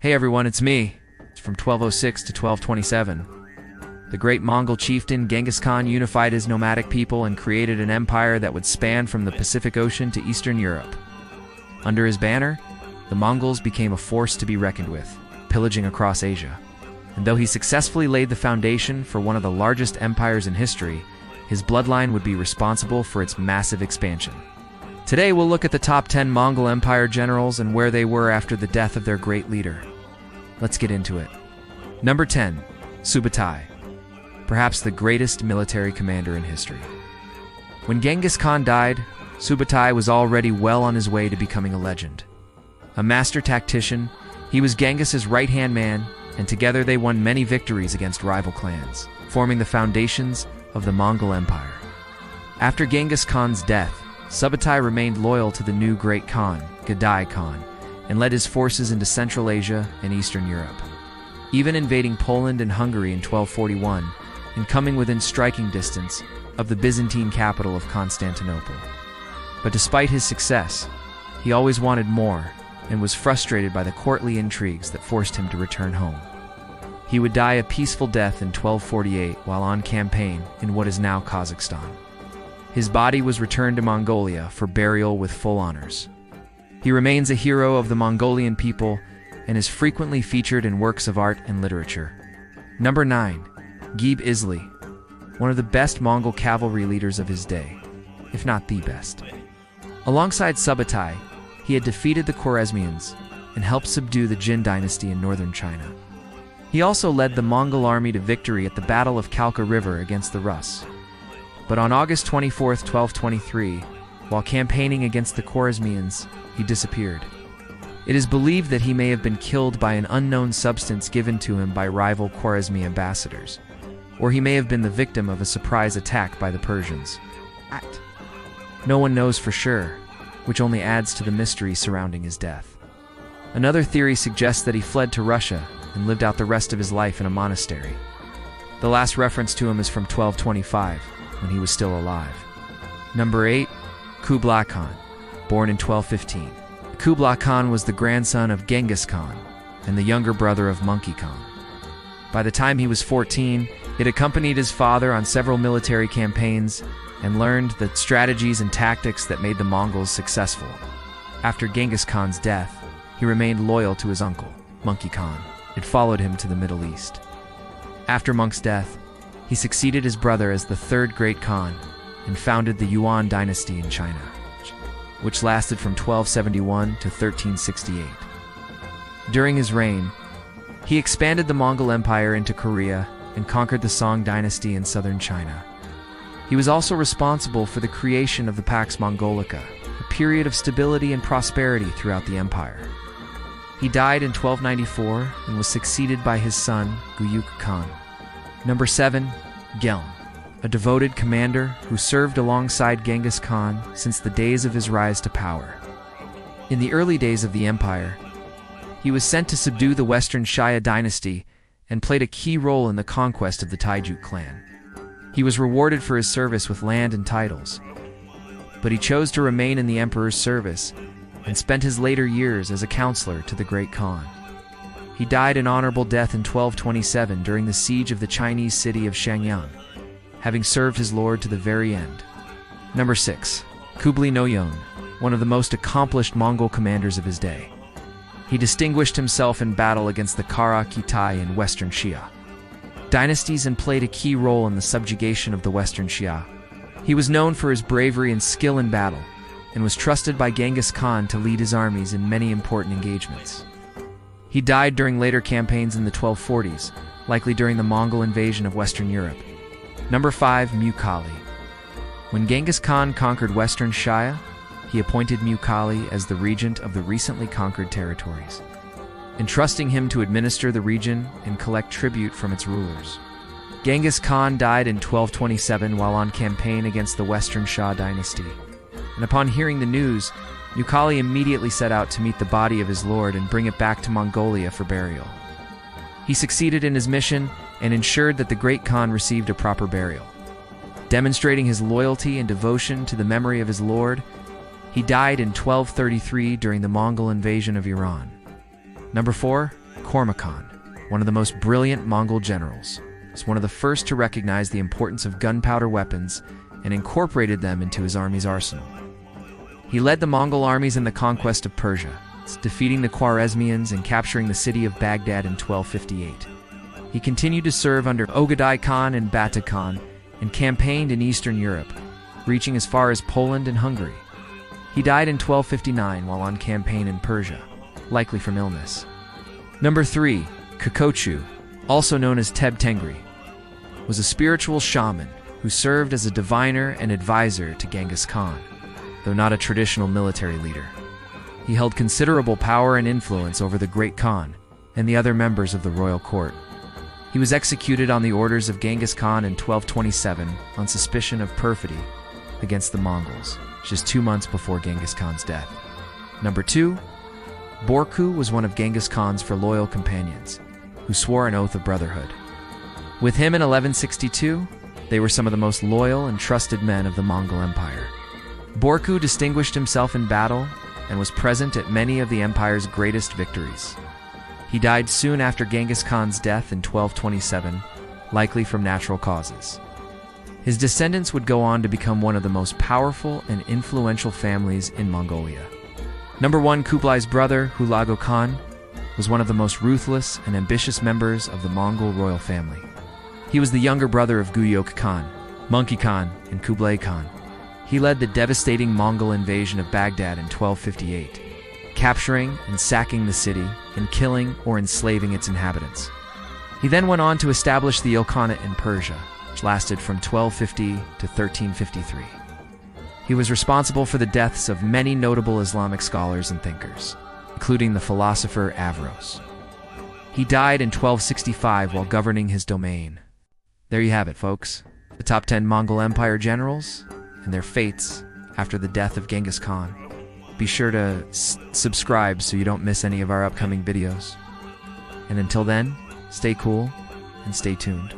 Hey everyone, it's me. It's from 1206 to 1227. The great Mongol chieftain Genghis Khan unified his nomadic people and created an empire that would span from the Pacific Ocean to Eastern Europe. Under his banner, the Mongols became a force to be reckoned with, pillaging across Asia. And though he successfully laid the foundation for one of the largest empires in history, his bloodline would be responsible for its massive expansion. Today we'll look at the top 10 Mongol Empire generals and where they were after the death of their great leader. Let's get into it. Number 10. Subutai. Perhaps the greatest military commander in history. When Genghis Khan died, Subutai was already well on his way to becoming a legend. A master tactician, he was Genghis's right-hand man, and together they won many victories against rival clans, forming the foundations of the Mongol Empire. After Genghis Khan's death, Subutai remained loyal to the new great Khan, Kublai Khan, and led his forces into Central Asia and Eastern Europe, even invading Poland and Hungary in 1241, and coming within striking distance of the Byzantine capital of Constantinople. But despite his success, he always wanted more and was frustrated by the courtly intrigues that forced him to return home. He would die a peaceful death in 1248 while on campaign in what is now Kazakhstan. His body was returned to Mongolia for burial with full honors. He remains a hero of the Mongolian people and is frequently featured in works of art and literature. Number 9. Jebe Isli, one of the best Mongol cavalry leaders of his day, if not the best. Alongside Subutai, he had defeated the Khwarezmians and helped subdue the Jin dynasty in northern China. He also led the Mongol army to victory at the Battle of Khalkha River against the Rus. But on August 24, 1223, while campaigning against the Khwarezmians, he disappeared. It is believed that he may have been killed by an unknown substance given to him by rival Khwarezmi ambassadors, or he may have been the victim of a surprise attack by the Persians. No one knows for sure, which only adds to the mystery surrounding his death. Another theory suggests that he fled to Russia and lived out the rest of his life in a monastery. The last reference to him is from 1225, when he was still alive. Number 8. Kublai Khan, born in 1215. Kublai Khan was the grandson of Genghis Khan and the younger brother of Monkey Khan. By the time he was 14, he had accompanied his father on several military campaigns and learned the strategies and tactics that made the Mongols successful. After Genghis Khan's death, he remained loyal to his uncle, Monkey Khan, and followed him to the Middle East. After Monk's death, he succeeded his brother as the third great Khan and founded the Yuan dynasty in China, which lasted from 1271 to 1368. During his reign, he expanded the Mongol Empire into Korea and conquered the Song dynasty in southern China. He was also responsible for the creation of the Pax Mongolica, a period of stability and prosperity throughout the empire. He died in 1294 and was succeeded by his son, Guyuk Khan. Number 7. Gelm, a devoted commander who served alongside Genghis Khan since the days of his rise to power. In the early days of the empire, he was sent to subdue the Western Xia dynasty and played a key role in the conquest of the Taijuk clan. He was rewarded for his service with land and titles, but he chose to remain in the emperor's service and spent his later years as a counselor to the great Khan. He died an honorable death in 1227 during the siege of the Chinese city of Shenyang, having served his lord to the very end. Number 6. Kublai Noyon, one of the most accomplished Mongol commanders of his day. He distinguished himself in battle against the Kara Kitai in Western Xia dynasties and played a key role in the subjugation of the Western Xia. He was known for his bravery and skill in battle, and was trusted by Genghis Khan to lead his armies in many important engagements. He died during later campaigns in the 1240s, likely during the Mongol invasion of Western Europe. Number 5. Mughali. When Genghis Khan conquered Western Xia, he appointed Mughali as the regent of the recently conquered territories, entrusting him to administer the region and collect tribute from its rulers. Genghis Khan died in 1227 while on campaign against the Western Xia dynasty, and upon hearing the news, Mughali immediately set out to meet the body of his lord and bring it back to Mongolia for burial. He succeeded in his mission and ensured that the great Khan received a proper burial. Demonstrating his loyalty and devotion to the memory of his lord, he died in 1233 during the Mongol invasion of Iran. Number 4. Khan, one of the most brilliant Mongol generals, was one of the first to recognize the importance of gunpowder weapons and incorporated them into his army's arsenal. He led the Mongol armies in the conquest of Persia, defeating the Khwarezmians and capturing the city of Baghdad in 1258. He continued to serve under Ogadai Khan and Bata Khan and campaigned in Eastern Europe, reaching as far as Poland and Hungary. He died in 1259 while on campaign in Persia, likely from illness. Number 3, Kukochu, also known as Teb Tengri, was a spiritual shaman who served as a diviner and advisor to Genghis Khan, though not a traditional military leader. He held considerable power and influence over the Great Khan and the other members of the royal court. He was executed on the orders of Genghis Khan in 1227 on suspicion of perfidy against the Mongols, just 2 months before Genghis Khan's death. Number 2, Borku was one of Genghis Khan's loyal companions, who swore an oath of brotherhood. With him in 1162, they were some of the most loyal and trusted men of the Mongol Empire. Borku distinguished himself in battle and was present at many of the empire's greatest victories. He died soon after Genghis Khan's death in 1227, likely from natural causes. His descendants would go on to become one of the most powerful and influential families in Mongolia. Number 1, Kublai's brother, Hulagu Khan, was one of the most ruthless and ambitious members of the Mongol royal family. He was the younger brother of Guyok Khan, Monkey Khan, and Kublai Khan. He led the devastating Mongol invasion of Baghdad in 1258, capturing and sacking the city and killing or enslaving its inhabitants. He then went on to establish the Ilkhanate in Persia, which lasted from 1250 to 1353. He was responsible for the deaths of many notable Islamic scholars and thinkers, including the philosopher Averroes. He died in 1265 while governing his domain. There you have it, folks. The top 10 Mongol Empire generals and their fates after the death of Genghis Khan. Be sure to subscribe so you don't miss any of our upcoming videos. And until then, stay cool and stay tuned.